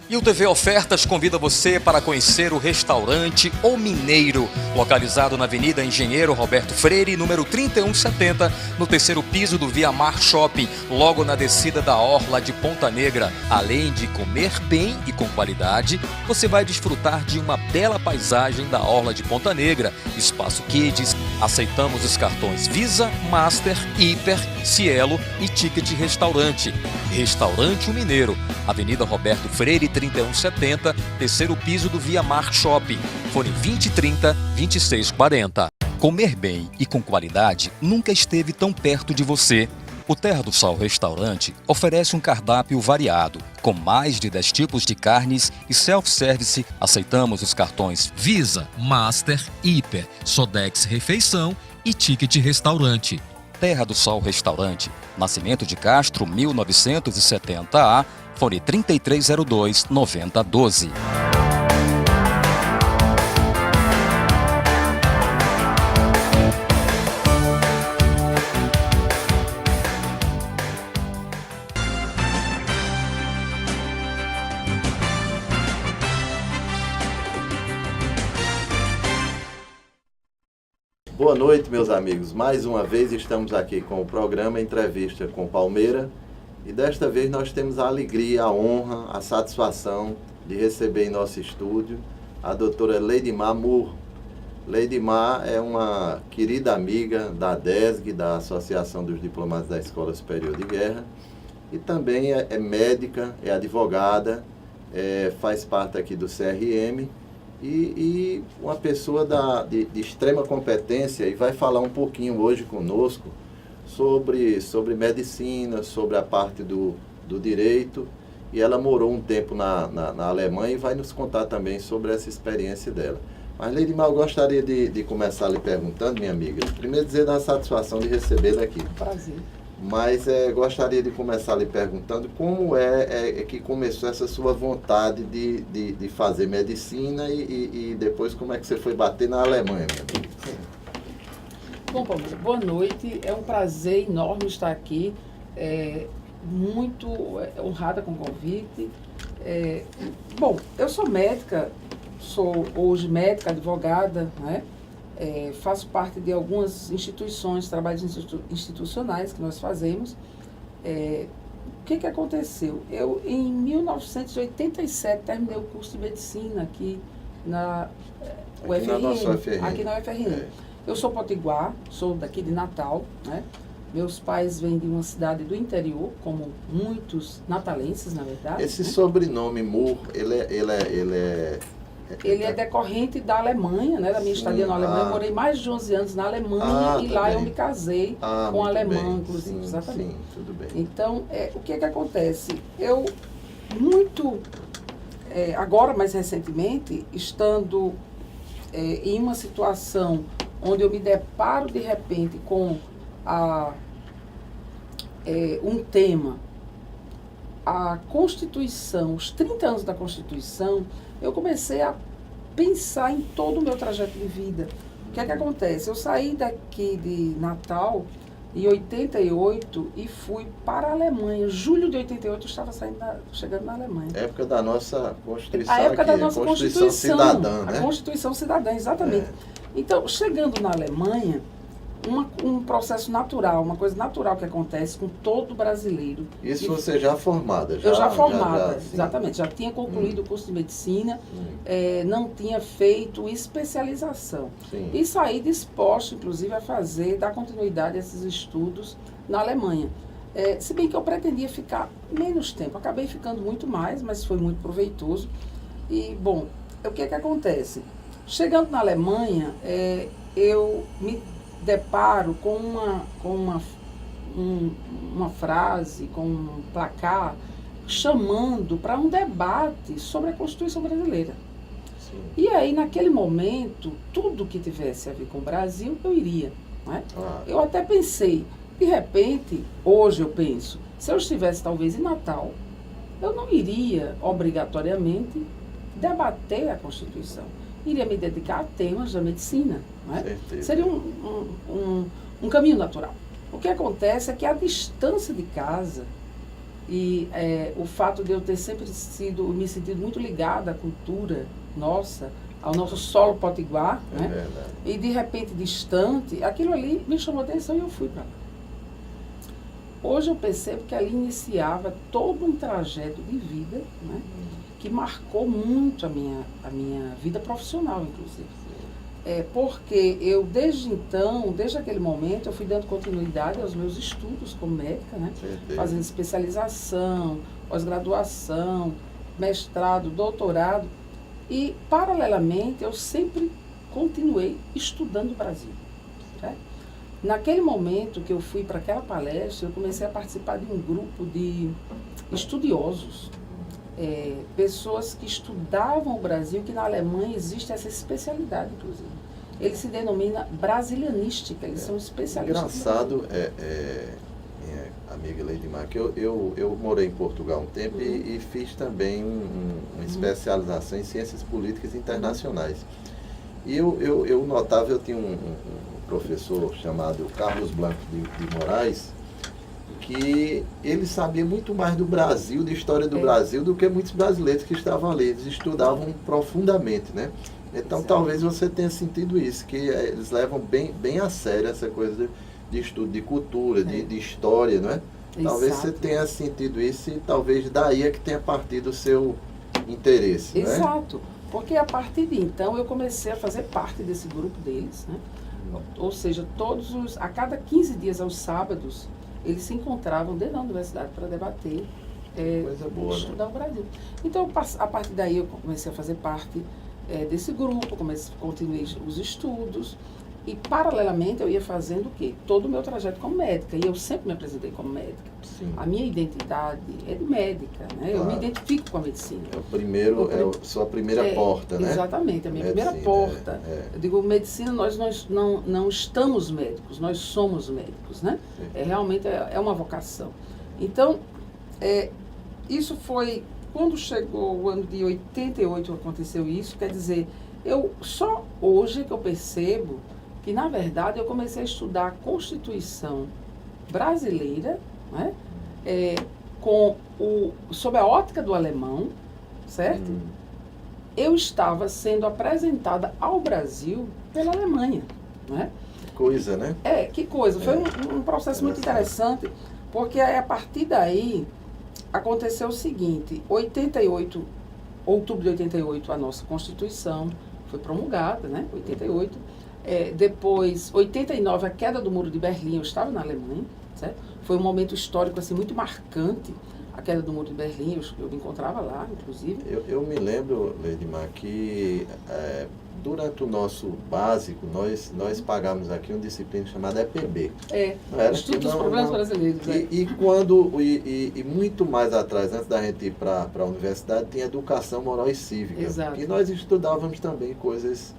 E o TV Ofertas convida você para conhecer o restaurante O Mineiro, localizado na Avenida Engenheiro Roberto Freire, número 3170, no terceiro piso do Via Mar Shopping, logo na descida da Orla de Ponta Negra. Além de comer bem e com qualidade, você vai desfrutar de uma bela paisagem da Orla de Ponta Negra, espaço Kids. Aceitamos os cartões Visa, Master, Hiper, Cielo e Ticket Restaurante. Restaurante O Mineiro, Avenida Roberto Freire, 3170, terceiro piso do Via Mar Shopping. Fone 2030-2640. Comer bem e com qualidade nunca esteve tão perto de você. O Terra do Sol Restaurante oferece um cardápio variado, com mais de 10 tipos de carnes e self-service. Aceitamos os cartões Visa, Master, Hiper, Sodex Refeição e Ticket Restaurante. Terra do Sol Restaurante, Nascimento de Castro, 1970A, fone 3302-9012. Boa noite, meus amigos. Mais uma vez estamos aqui com o programa Entrevista com Palmeira e desta vez nós temos a alegria, a honra, a satisfação de receber em nosso estúdio a doutora Leidimar Moore. Leidimar é uma querida amiga da DESG, da Associação dos Diplomados da Escola Superior de Guerra, e também é médica, é advogada, faz parte aqui do CRM, e uma pessoa de extrema competência, e vai falar um pouquinho hoje conosco sobre medicina, sobre a parte do direito, e ela morou um tempo na Alemanha e vai nos contar também sobre essa experiência dela. Mas, Leidimar, eu gostaria de começar lhe perguntando, minha amiga, primeiro dizer da satisfação de recebê-la aqui. Prazer. Mas gostaria de começar lhe perguntando como é que começou essa sua vontade de fazer medicina e depois como é que você foi bater na Alemanha, minha amiga? Bom, Palmeira, boa noite. É um prazer enorme estar aqui. Muito honrada com o convite. Bom, eu sou médica, sou hoje médica, advogada, né? Faço parte de algumas instituições, trabalhos institucionais que nós fazemos. O que aconteceu? Eu, em 1987, terminei o curso de medicina aqui na UFRN. Aqui na UFRN. Eu sou potiguar, sou daqui de Natal, né? Meus pais vêm de uma cidade do interior, como muitos natalenses, na verdade. Esse sobrenome Moore, ele é decorrente da Alemanha, né, da minha estadia na Alemanha. Eu morei mais de 11 anos na Alemanha e lá eu me casei com um alemão, inclusive. Sim, exatamente. Sim, tudo bem. Então, o que acontece? Eu, agora mais recentemente, estando em uma situação onde eu me deparo de repente com um tema, a Constituição, os 30 anos da Constituição, eu comecei a pensar em todo o meu trajeto de vida. O que acontece? Eu saí daqui de Natal em 88 e fui para a Alemanha. Julho de 88 eu estava chegando na Alemanha. Época da nossa Constituição. A época aqui, da nossa Constituição cidadã, né? A Constituição cidadã, exatamente. Então, chegando na Alemanha, um processo natural, uma coisa natural que acontece com todo brasileiro. Isso você já formada? Eu já formada, exatamente. Já tinha concluído o curso de medicina, não tinha feito especialização. Sim. E saí disposta, inclusive, dar continuidade a esses estudos na Alemanha. Se bem que eu pretendia ficar menos tempo. Acabei ficando muito mais, mas foi muito proveitoso. E, bom, o que acontece? Chegando na Alemanha, eu me deparo com uma frase, com um placar, chamando para um debate sobre a Constituição brasileira. Sim. E aí, naquele momento, tudo que tivesse a ver com o Brasil, eu iria. Né? Eu até pensei, de repente, hoje eu penso, se eu estivesse talvez em Natal, eu não iria obrigatoriamente debater a Constituição. Iria me dedicar a temas da medicina. Né? Seria um caminho natural. O que acontece é que a distância de casa E o fato de eu ter sempre me sentido muito ligada à cultura nossa, ao nosso solo potiguar, né? Verdade. E de repente distante, aquilo ali me chamou a atenção e eu fui para lá. Hoje eu percebo que ali iniciava todo um trajeto de vida, né? Que marcou muito a minha vida profissional, inclusive. Porque eu, desde então, desde aquele momento, eu fui dando continuidade aos meus estudos como médica, né? Fazendo especialização, pós-graduação, mestrado, doutorado. E, paralelamente, eu sempre continuei estudando o Brasil. Né? Naquele momento que eu fui para aquela palestra, eu comecei a participar de um grupo de estudiosos, pessoas que estudavam o Brasil, que na Alemanha existe essa especialidade, inclusive. Ele se denomina brasilianística, eles são especialistas. Engraçado, minha amiga Leidimar, que eu morei em Portugal um tempo e fiz também uma especialização em ciências políticas internacionais. E eu notava, eu tinha um professor chamado Carlos Blanco de Moraes, que ele sabia muito mais do Brasil, da história do Brasil, do que muitos brasileiros que estavam ali. Eles estudavam profundamente, né? Então, talvez você tenha sentido isso, que eles levam bem a sério essa coisa de estudo, de cultura, de história, não é? Talvez você tenha sentido isso e talvez daí é que tenha partido o seu interesse, não é? Exato, porque a partir de então eu comecei a fazer parte desse grupo deles, né? Ou seja, a cada 15 dias aos sábados, eles se encontravam dentro da universidade para debater, coisa boa, estudar, né? O Brasil. Então, a partir daí, eu comecei a fazer parte desse grupo, continuei os estudos e, paralelamente, eu ia fazendo o quê? Todo o meu trajeto como médica. E eu sempre me apresentei como médica. Sim. A minha identidade é de médica, né? Claro. Eu me identifico com a medicina. Sua primeira porta, né? Exatamente, a minha medicina, primeira porta. Eu digo, medicina, nós não estamos médicos, nós somos médicos, né? Realmente é uma vocação. Então, isso foi, quando chegou o ano de 88, aconteceu isso, quer dizer, só hoje que eu percebo que, na verdade, eu comecei a estudar a Constituição brasileira, né? Sob a ótica do alemão, certo? Eu estava sendo apresentada ao Brasil pela Alemanha, né? Que coisa, né? Que coisa. Foi um processo muito interessante, porque a partir daí aconteceu o seguinte: 88, outubro de 88, a nossa Constituição foi promulgada, né? 88. Depois, 89, a queda do Muro de Berlim, eu estava na Alemanha, certo? Foi um momento histórico assim, muito marcante, a queda do Muro de Berlim, eu me encontrava lá, inclusive. Eu me lembro, Leidimar, que durante o nosso básico, nós pagamos aqui uma disciplina chamada EPB. Estudo dos Problemas Brasileiros. E muito mais atrás, antes da gente ir para a universidade, tinha Educação Moral e Cívica. Exato. E nós estudávamos também coisas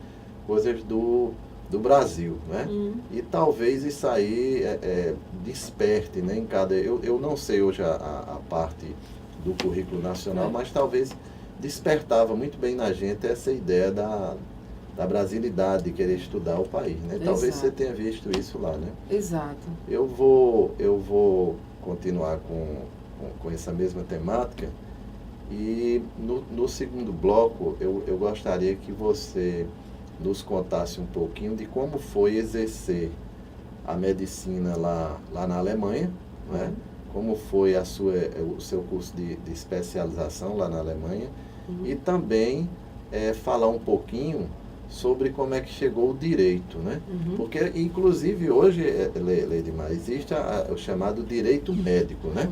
do Brasil, né? E talvez isso aí desperte, né, em cada... Eu não sei hoje a parte do currículo nacional, mas talvez despertava muito bem na gente essa ideia da brasilidade, de querer estudar o país, né? Talvez você tenha visto isso lá, né? Exato. Eu vou continuar com essa mesma temática e no segundo bloco eu gostaria que você nos contasse um pouquinho de como foi exercer a medicina lá na Alemanha, né? Como foi o seu curso de especialização lá na Alemanha, e também falar um pouquinho sobre como é que chegou o direito, né? Porque, inclusive, hoje, Leidimar, existe o chamado direito médico, né?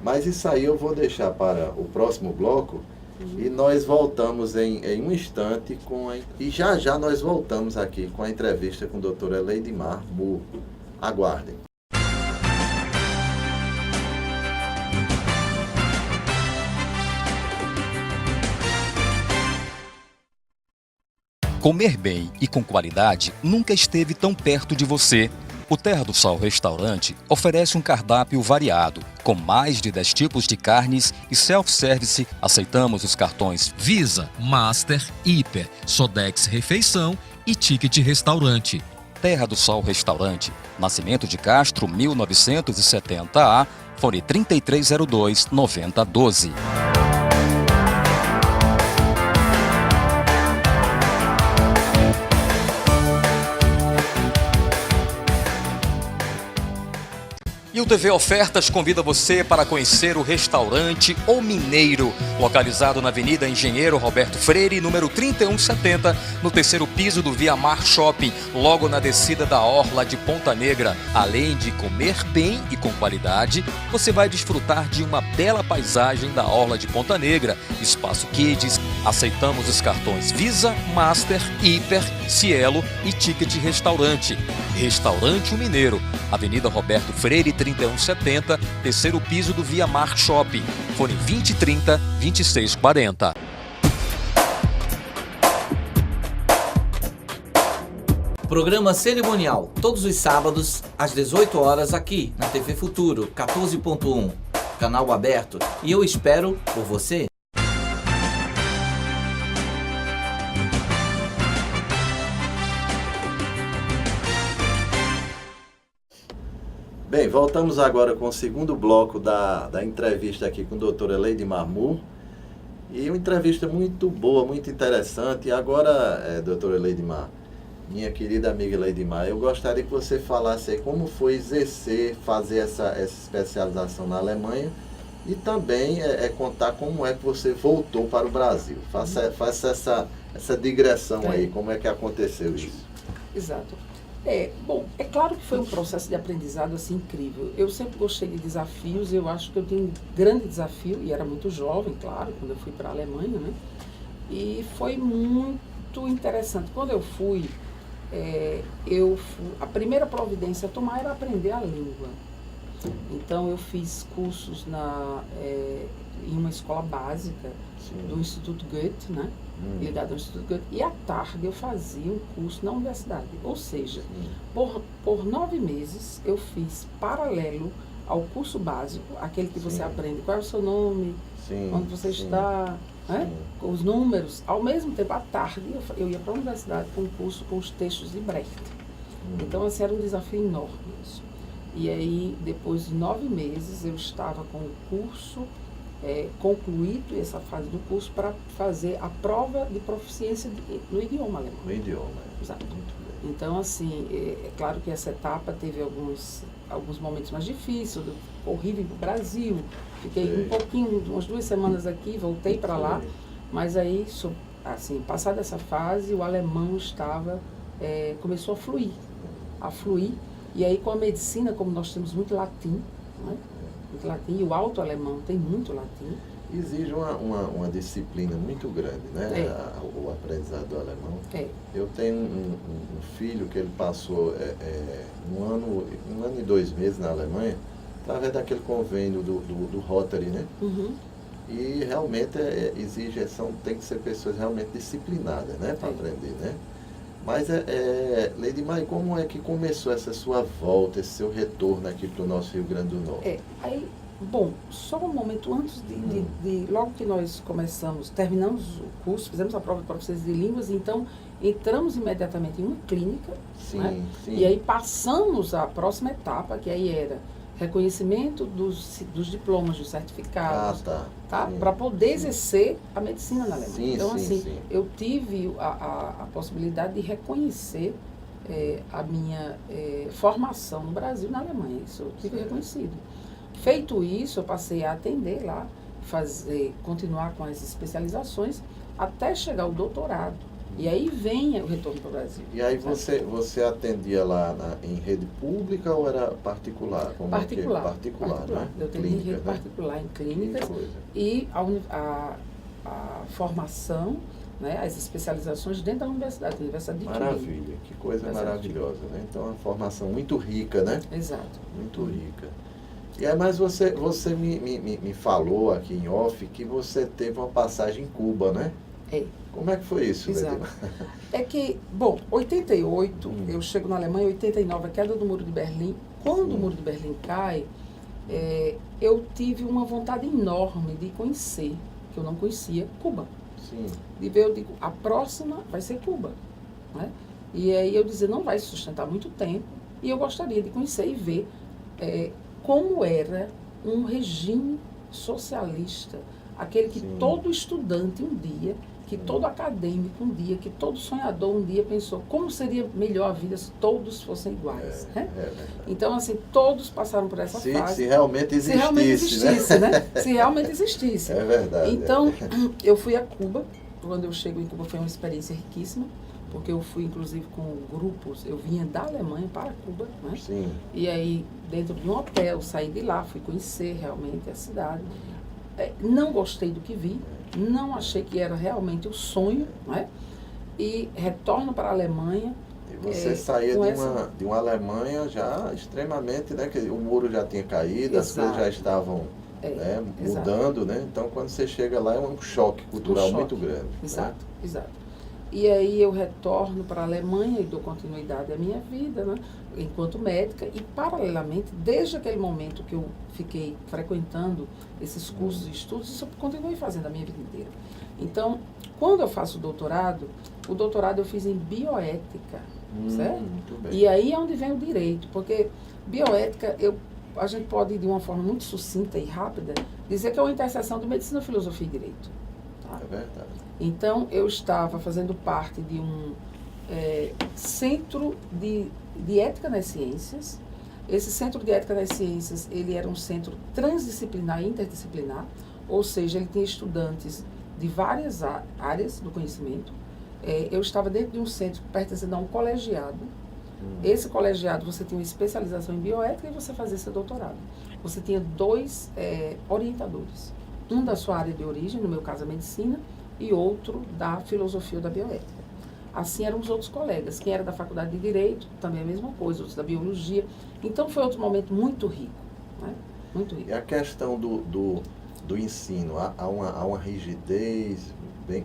Mas isso aí eu vou deixar para o próximo bloco. E nós voltamos em um instante e já nós voltamos aqui com a entrevista com a doutora Leidimar Burro. Aguardem. Comer bem e com qualidade nunca esteve tão perto de você. O Terra do Sol Restaurante oferece um cardápio variado, com mais de 10 tipos de carnes e self-service. Aceitamos os cartões Visa, Master, Hiper, Sodex Refeição e Ticket Restaurante. Terra do Sol Restaurante, Nascimento de Castro, 1970A, fone 3302-9012. E o TV Ofertas convida você para conhecer o restaurante O Mineiro, localizado na Avenida Engenheiro Roberto Freire, número 3170, no terceiro piso do Via Mar Shopping, logo na descida da Orla de Ponta Negra. Além de comer bem e com qualidade, você vai desfrutar de uma bela paisagem da Orla de Ponta Negra, espaço Kids. Aceitamos os cartões Visa, Master, Hiper, Cielo e Ticket Restaurante. Restaurante O Mineiro, Avenida Roberto Freire, 3170, terceiro piso do Via Mar Shopping, fone 2030-2640. Programa cerimonial, todos os sábados, às 18 horas, aqui na TV Futuro, 14.1, canal aberto, e eu espero por você. Bem, voltamos agora com o segundo bloco da entrevista aqui com a doutora Eleidimar Moore. E uma entrevista muito boa, muito interessante. E agora, doutora Eleidimar, minha querida amiga Eleidimar, eu gostaria que você falasse aí como foi exercer, fazer essa especialização na Alemanha e também contar como é que você voltou para o Brasil. Faça essa digressão aí, como é que aconteceu isso. Exato. Bom, é claro que foi um processo de aprendizado assim incrível. Eu sempre gostei de desafios, eu acho que eu tenho um grande desafio, e era muito jovem, claro, quando eu fui para a Alemanha, né? E foi muito interessante. Quando eu fui, a primeira providência a tomar era aprender a língua. Então eu fiz cursos em uma escola básica do Instituto Goethe, né? Ligado ao Instituto Goethe, e à tarde eu fazia um curso na universidade. Ou seja, por 9 meses eu fiz paralelo ao curso básico, aquele que você aprende qual é o seu nome, onde você está, né? Os números. Ao mesmo tempo, à tarde eu ia para a universidade com um curso com os textos de Brecht. Então, assim, era um desafio enorme isso. E aí, depois de 9 meses, eu estava com o curso concluído, essa fase do curso, para fazer a prova de proficiência no idioma alemão. No idioma. Exato. Então, assim, é claro que essa etapa teve alguns momentos mais difíceis, horrível para o Brasil, fiquei um pouquinho, umas 2 semanas aqui, voltei para lá, mas aí, assim, passada essa fase, o alemão começou a fluir, e aí com a medicina, como nós temos muito latim, né? Muito latim, e o alto alemão tem muito latim. Exige uma disciplina muito grande, né? O aprendizado do alemão. Eu tenho um filho que ele passou um ano e 2 meses na Alemanha, através daquele convênio do Rotary, né? E realmente tem que ser pessoas realmente disciplinadas, né? Para aprender, né? Mas, Eleidimar, como é que começou essa sua volta, esse seu retorno aqui para o nosso Rio Grande do Norte? Bom, só um momento antes logo que nós terminamos o curso, fizemos a prova de proficiência de línguas, então entramos imediatamente em uma clínica, né? E aí passamos à próxima etapa, que aí era reconhecimento dos diplomas, dos certificados, para poder exercer a medicina na Alemanha. Então, eu tive a possibilidade de reconhecer a minha formação no Brasil na Alemanha. Isso eu tive reconhecido. Feito isso, eu passei a atender lá, continuar com as especializações, até chegar ao doutorado. E aí vem o retorno para o Brasil. E aí você atendia lá em rede pública ou era particular? Particular. Né? Eu atendi em rede particular, em clínicas. E a formação, né, as especializações dentro da universidade de Turim. Maravilha, que coisa maravilhosa, né? Então, uma formação muito rica, né? Exato. Muito rica. E aí, mas você me falou aqui em off que você teve uma passagem em Cuba, né? Como é que foi isso? Exato. É que, bom, 88, eu chego na Alemanha, 89, a queda do Muro de Berlim. Quando o Muro de Berlim cai, eu tive uma vontade enorme de conhecer, que eu não conhecia, Cuba. De ver, eu digo, a próxima vai ser Cuba, né? E aí eu dizia, não vai se sustentar muito tempo, e eu gostaria de conhecer e ver como era um regime socialista, aquele que todo estudante um dia, que todo acadêmico um dia, que todo sonhador um dia pensou como seria melhor a vida se todos fossem iguais. Né? Então, assim, todos passaram por essa fase. Se realmente existisse, né? Se realmente existisse. É verdade. Então, eu fui a Cuba. Quando eu chego em Cuba foi uma experiência riquíssima, porque eu fui, inclusive, com grupos, eu vinha da Alemanha para Cuba, né? Sim. E aí, dentro de um hotel, saí de lá, fui conhecer realmente a cidade. Não gostei do que vi, não achei que era realmente o sonho, né? E retorno para a Alemanha. E você saía de uma Alemanha já extremamente, né? Que o muro já tinha caído, as coisas já estavam mudando, né? Então, quando você chega lá, é um choque cultural muito grande. Exato, né? exato. E aí eu retorno para a Alemanha e dou continuidade à minha vida, né? Enquanto médica, e paralelamente, desde aquele momento que eu fiquei frequentando esses cursos e estudos, isso eu continuei fazendo a minha vida inteira. Então, quando eu faço o doutorado eu fiz em bioética, certo? Muito bem. E aí é onde vem o direito, porque bioética, a gente pode, de uma forma muito sucinta e rápida, dizer que é uma interseção de medicina, filosofia e direito. Tá? É verdade. Então, eu estava fazendo parte de um centro de ética nas ciências. Esse centro de ética nas ciências, ele era um centro transdisciplinar e interdisciplinar, ou seja, ele tinha estudantes de várias áreas do conhecimento. Eu estava dentro de um centro pertencendo a um colegiado. Esse colegiado, você tinha uma especialização em bioética e você fazia seu doutorado. Você tinha 2 orientadores. Um da sua área de origem, no meu caso a medicina, e outro da filosofia ou da bioética. Assim eram os outros colegas. Quem era da faculdade de Direito, também a mesma coisa, outros da Biologia. Então foi outro momento muito rico. Né? Muito rico. E a questão do ensino, há uma rigidez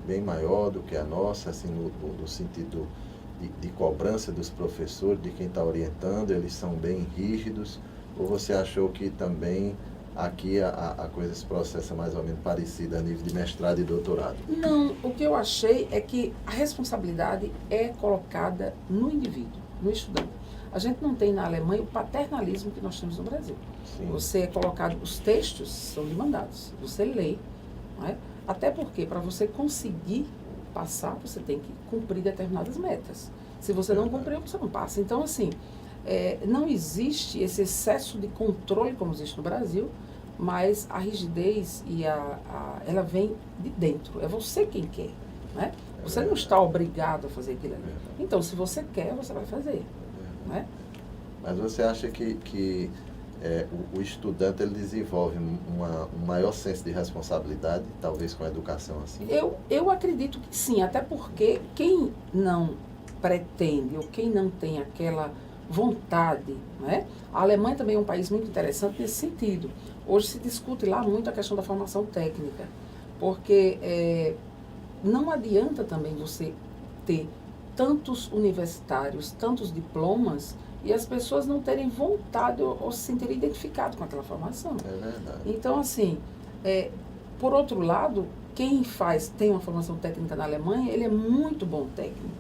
bem maior do que a nossa, assim, no sentido de cobrança dos professores, de quem está orientando, eles são bem rígidos, ou você achou que também aqui a coisa se processa mais ou menos parecida a nível de mestrado e doutorado? Não, o que eu achei é que a responsabilidade é colocada no indivíduo, no estudante. A gente não tem na Alemanha o paternalismo que nós temos no Brasil. Sim. Você é colocado, os textos são demandados, você lê, não é? Até porque para você conseguir passar, você tem que cumprir determinadas metas. Se você não cumprir, você não passa. Então, assim, não existe esse excesso de controle como existe no Brasil, mas a rigidez ela vem de dentro. É você quem quer, né? Você não está obrigado a fazer aquilo ali. Então, se você quer, você vai fazer, né? Mas você acha que o estudante ele desenvolve um maior senso de responsabilidade, talvez com a educação assim? Eu acredito que sim, até porque quem não pretende ou quem não tem aquela vontade, né? A Alemanha também é um país muito interessante nesse sentido. Hoje se discute lá muito a questão da formação técnica, porque não adianta também você ter tantos universitários, tantos diplomas, e as pessoas não terem vontade ou se sentirem identificados com aquela formação. É verdade. Então, assim, por outro lado, quem tem uma formação técnica na Alemanha, ele é muito bom técnico.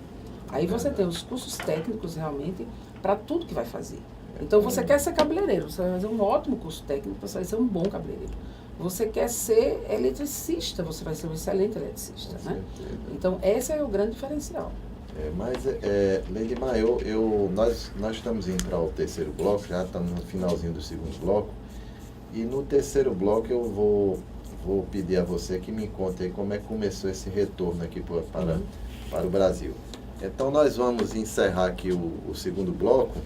Aí você tem os cursos técnicos realmente para tudo que vai fazer. Então, você quer ser cabeleireiro, você vai fazer um ótimo curso técnico, você vai ser um bom cabeleireiro. Você quer ser eletricista, você vai ser um excelente eletricista, né? Então, esse é o grande diferencial. Leidimar, nós estamos indo para o terceiro bloco, já estamos no finalzinho do segundo bloco, e no terceiro bloco eu vou pedir a você que me conte aí como é que começou esse retorno aqui para o Brasil. Então nós vamos encerrar aqui o segundo bloco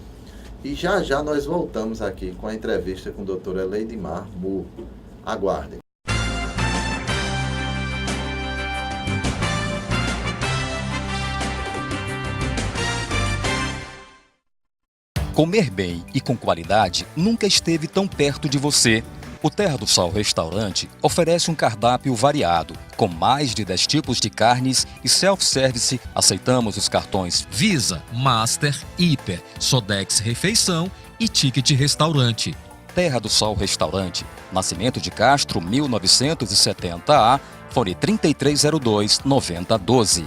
e já nós voltamos aqui com a entrevista com a doutora Leidimar Moore. Aguardem. Comer bem e com qualidade nunca esteve tão perto de você. O Terra do Sol Restaurante oferece um cardápio variado, com mais de 10 tipos de carnes e self-service. Aceitamos os cartões Visa, Master, Hiper, Sodex Refeição e Ticket Restaurante. Terra do Sol Restaurante, Nascimento de Castro, 1970A, fone 3302-9012.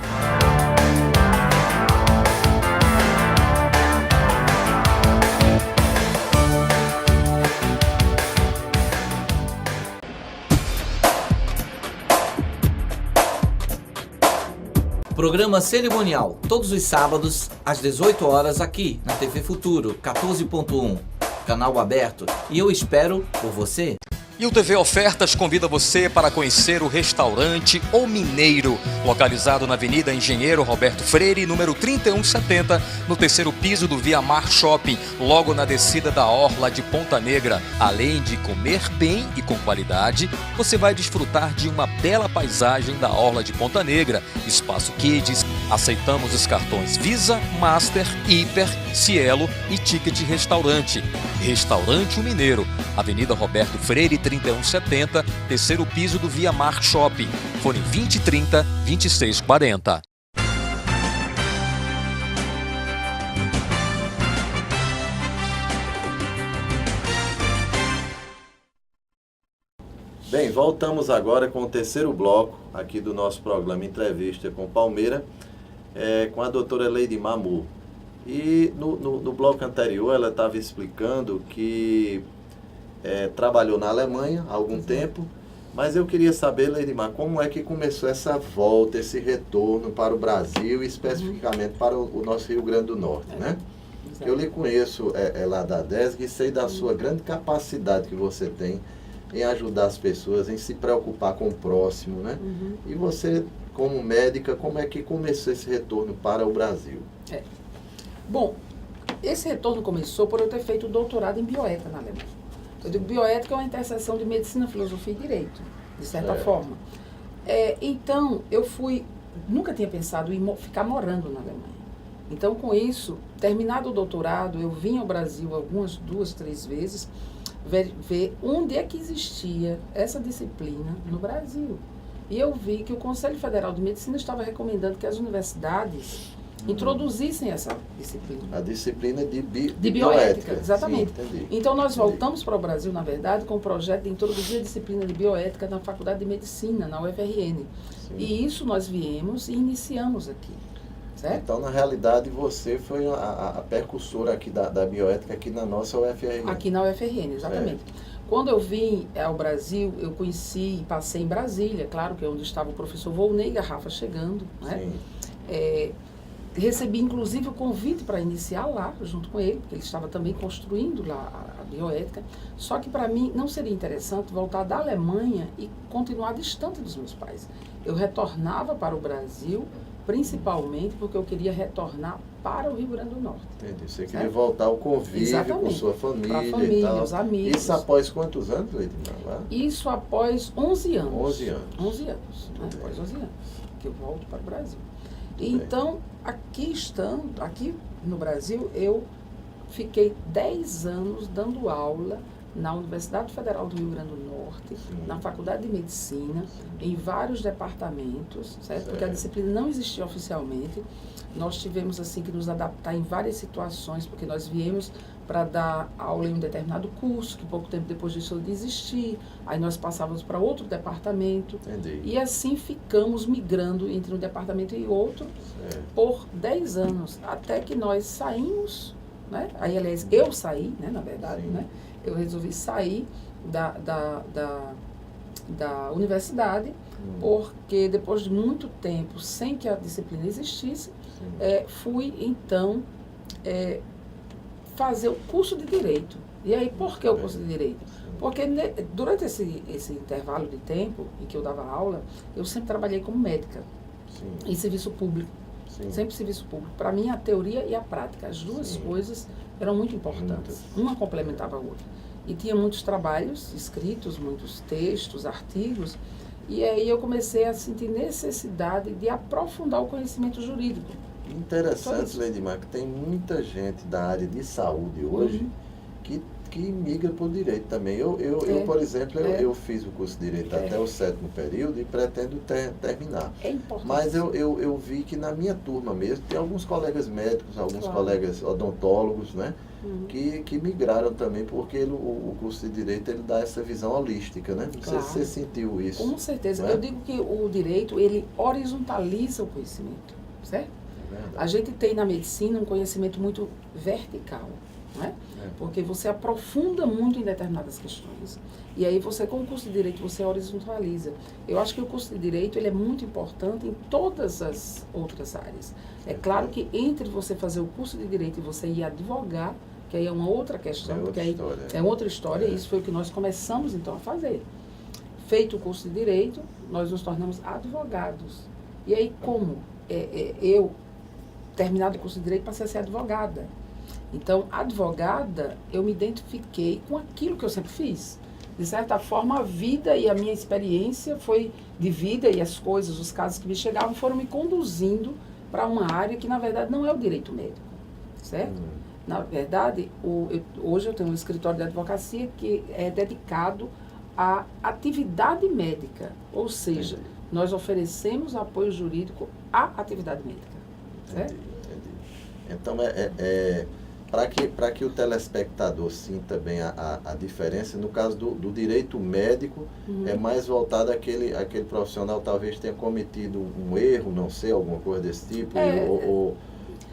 Programa cerimonial, todos os sábados, às 18 horas, aqui na TV Futuro, 14.1, canal aberto, e eu espero por você. E o TV Ofertas convida você para conhecer o restaurante O Mineiro, localizado na Avenida Engenheiro Roberto Freire, número 3170, no terceiro piso do Via Mar Shopping, logo na descida da Orla de Ponta Negra. Além de comer bem e com qualidade, você vai desfrutar de uma bela paisagem da Orla de Ponta Negra, espaço Kids. Aceitamos os cartões Visa, Master, Hiper, Cielo e Ticket Restaurante. Restaurante O Mineiro, Avenida Roberto Freire 3170, terceiro piso do Via Mar Shopping. Fone 2030 2640. Bem, voltamos agora com o terceiro bloco aqui do nosso programa Entrevista com Palmeira, com a doutora Leidimar Moore. E no bloco anterior ela estava explicando que trabalhou na Alemanha há algum tempo, mas eu queria saber, Leidimar, como é que começou essa volta, esse retorno para o Brasil e especificamente para o nosso Rio Grande do Norte, né? Eu lhe conheço lá da DESG e sei da sua grande capacidade que você tem em ajudar as pessoas, em se preocupar com o próximo, né? E você, como médica, como é que começou esse retorno para o Brasil? Bom, esse retorno começou por eu ter feito doutorado em bioética na Alemanha. Eu digo, bioética é uma interseção de medicina, filosofia e direito, de certa forma. Então, nunca tinha pensado em ficar morando na Alemanha. Então, com isso, terminado o doutorado, eu vim ao Brasil algumas 2, 3 vezes, ver onde é que existia essa disciplina no Brasil. E eu vi que o Conselho Federal de Medicina estava recomendando que as universidades introduzissem essa disciplina. A disciplina de bioética, exatamente. Sim, então nós voltamos para o Brasil, na verdade, com o projeto de introduzir a disciplina de bioética na Faculdade de Medicina, na UFRN. Sim. E isso nós viemos e iniciamos aqui. Certo? Então, na realidade, você foi a percussora aqui da bioética aqui na nossa UFRN. Aqui na UFRN, exatamente. Quando eu vim ao Brasil, eu conheci e passei em Brasília, claro que é onde estava o professor Volney Garrafa chegando, né? Recebi, inclusive, o convite para iniciar lá, junto com ele, porque ele estava também construindo lá a bioética. Só que, para mim, não seria interessante voltar da Alemanha e continuar distante dos meus pais. Eu retornava para o Brasil, principalmente porque eu queria retornar para o Rio Grande do Norte. Entendi. Você queria voltar ao convívio com sua família família, e tal. os amigos. Isso após quantos anos, Leidimar? Isso após 11 anos. 11 anos. 11 anos, né? Após 11 anos, que eu volto para o Brasil. Então, aqui no Brasil, eu fiquei 10 anos dando aula na Universidade Federal do Rio Grande do Norte, na Faculdade de Medicina, em vários departamentos, certo? Porque a disciplina não existia oficialmente. Nós tivemos assim que nos adaptar em várias situações, porque nós viemos para dar aula em um determinado curso, que pouco tempo depois disso eu desisti, aí nós passávamos para outro departamento. Entendi. E assim ficamos migrando entre um departamento e outro por 10 anos, até que nós saímos, né? Aí, aliás, eu saí, né, na verdade, né? Eu resolvi sair da universidade, porque depois de muito tempo, sem que a disciplina existisse, fui, então, fazer o curso de Direito. E aí, por que o curso de Direito? Porque durante esse intervalo de tempo em que eu dava aula, eu sempre trabalhei como médica, em serviço público. Sempre serviço público. Para mim, a teoria e a prática, as duas coisas eram muito importantes. Uma complementava a outra. E tinha muitos trabalhos escritos, muitos textos, artigos, e aí eu comecei a sentir necessidade de aprofundar o conhecimento jurídico. Interessante, Leidimar, que tem muita gente da área de saúde hoje que migra para o direito também. Eu por exemplo, eu fiz o curso de Direito até o 7º período e pretendo terminar. É importante. Mas eu vi que na minha turma mesmo, tem alguns colegas médicos, alguns colegas odontólogos, né? Que migraram também, porque o curso de Direito ele dá essa visão holística, né? Não sei se você sentiu isso. Com certeza. Eu digo que o direito, ele horizontaliza o conhecimento, certo? A gente tem na medicina um conhecimento muito vertical. não é? Porque você aprofunda muito em determinadas questões. E aí você, com o curso de Direito, você horizontaliza. Eu acho que o curso de Direito ele é muito importante em todas as outras áreas. É claro que entre você fazer o curso de Direito e você ir advogar, que aí é uma outra questão, porque aí é outra história, e isso foi o que nós começamos então a fazer. Feito o curso de Direito, nós nos tornamos advogados. E aí como eu, terminado o curso de Direito, passei a ser advogada. Então, advogada, eu me identifiquei com aquilo que eu sempre fiz. De certa forma, a vida e a minha experiência foi de vida e as coisas, os casos que me chegavam foram me conduzindo para uma área que, na verdade, não é o direito médico, certo? Na verdade, hoje eu tenho um escritório de advocacia que é dedicado à atividade médica, ou seja, nós oferecemos apoio jurídico à atividade médica, certo? Entendi. Então, para que o telespectador sinta bem a diferença, no caso do direito médico, é mais voltado àquele profissional talvez tenha cometido um erro, não sei, alguma coisa desse tipo.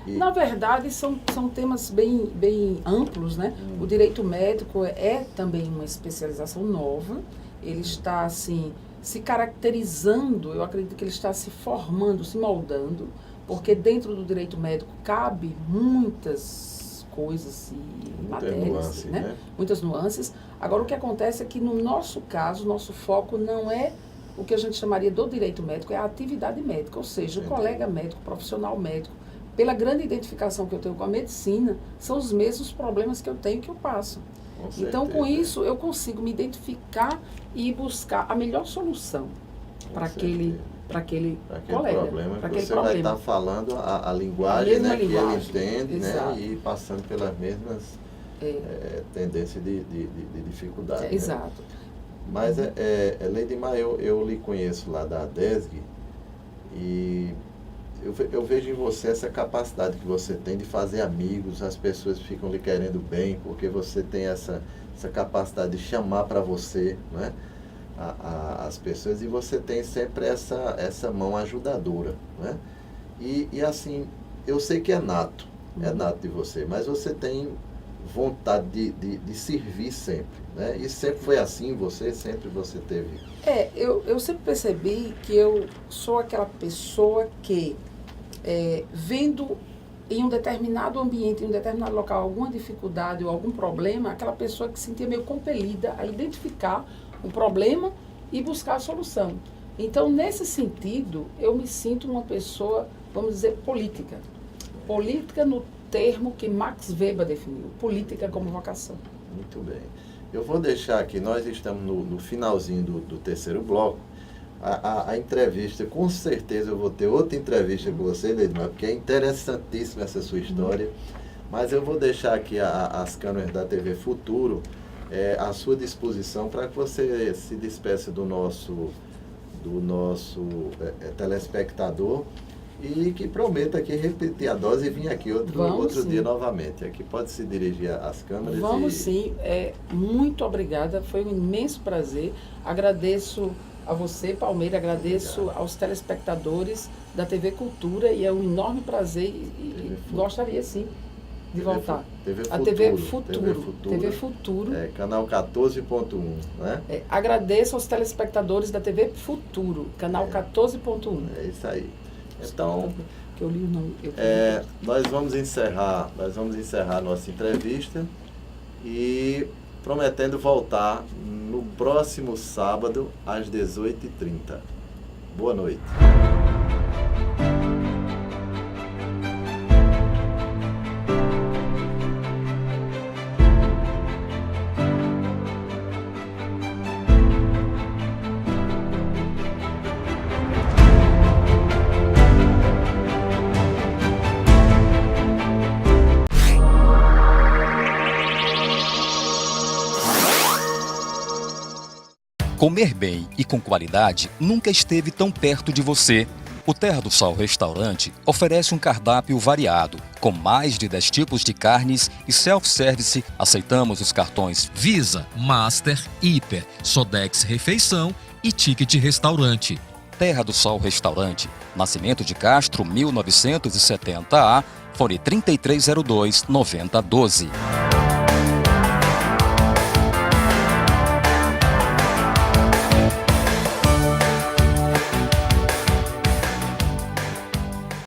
Na verdade, são temas bem amplos, né? O direito médico é também uma especialização nova, ele está, assim, se caracterizando, eu acredito que ele está se formando, se moldando, porque dentro do direito médico cabe muitas coisas e matérias, nuances, né? Muitas nuances. Agora, o que acontece é que, no nosso caso, nosso foco não é o que a gente chamaria do direito médico, é a atividade médica, ou seja, o colega médico, o profissional médico, pela grande identificação que eu tenho com a medicina, são os mesmos problemas que eu tenho e que eu passo. Então, com isso, eu consigo me identificar e buscar a melhor solução para aquele colega, problema, para aquele você problema. vai estar falando a linguagem, né, linguagem, que ele entende, exato, né, e passando pelas mesmas tendências de dificuldade. Né? Exato. Mas, Leidimar, eu lhe conheço lá da ADESG e eu vejo em você essa capacidade que você tem de fazer amigos, as pessoas ficam lhe querendo bem, porque você tem essa capacidade de chamar para você, né? As pessoas, e você tem sempre essa mão ajudadora, né? E assim, eu sei que é nato de você, mas você tem vontade de servir sempre, né? E sempre foi assim, sempre você teve... Eu sempre percebi que eu sou aquela pessoa que, vendo em um determinado ambiente, em um determinado local, alguma dificuldade ou algum problema, aquela pessoa que se sentia meio compelida a identificar o problema e buscar a solução. Então, nesse sentido, eu me sinto uma pessoa, vamos dizer, política. Política no termo que Max Weber definiu, política como vocação. Muito bem. Eu vou deixar aqui, nós estamos no finalzinho do terceiro bloco, a entrevista, com certeza eu vou ter outra entrevista com você, Leidimar, porque é interessantíssima essa sua história, mas eu vou deixar aqui as câmeras da TV Futuro à sua disposição para que você se despeça do nosso telespectador e que prometa aqui repetir a dose e vir aqui outro dia novamente. Aqui pode se dirigir às câmeras. Vamos sim, muito obrigada, foi um imenso prazer, agradeço a você, Palmeira, agradeço aos telespectadores da TV Cultura e é um enorme prazer e gostaria sim de voltar. A TV Futuro. Canal 14.1, né? Agradeço aos telespectadores da TV Futuro, canal 14.1. É isso aí. Então, que eu li o nome. nós vamos encerrar nossa entrevista e prometendo voltar no próximo sábado às 18h30. Boa noite. Comer bem e com qualidade nunca esteve tão perto de você. O Terra do Sol Restaurante oferece um cardápio variado, com mais de 10 tipos de carnes e self-service. Aceitamos os cartões Visa, Master, Hiper, Sodex Refeição e Ticket Restaurante. Terra do Sol Restaurante, Nascimento de Castro, 1970A, fone 3302-9012.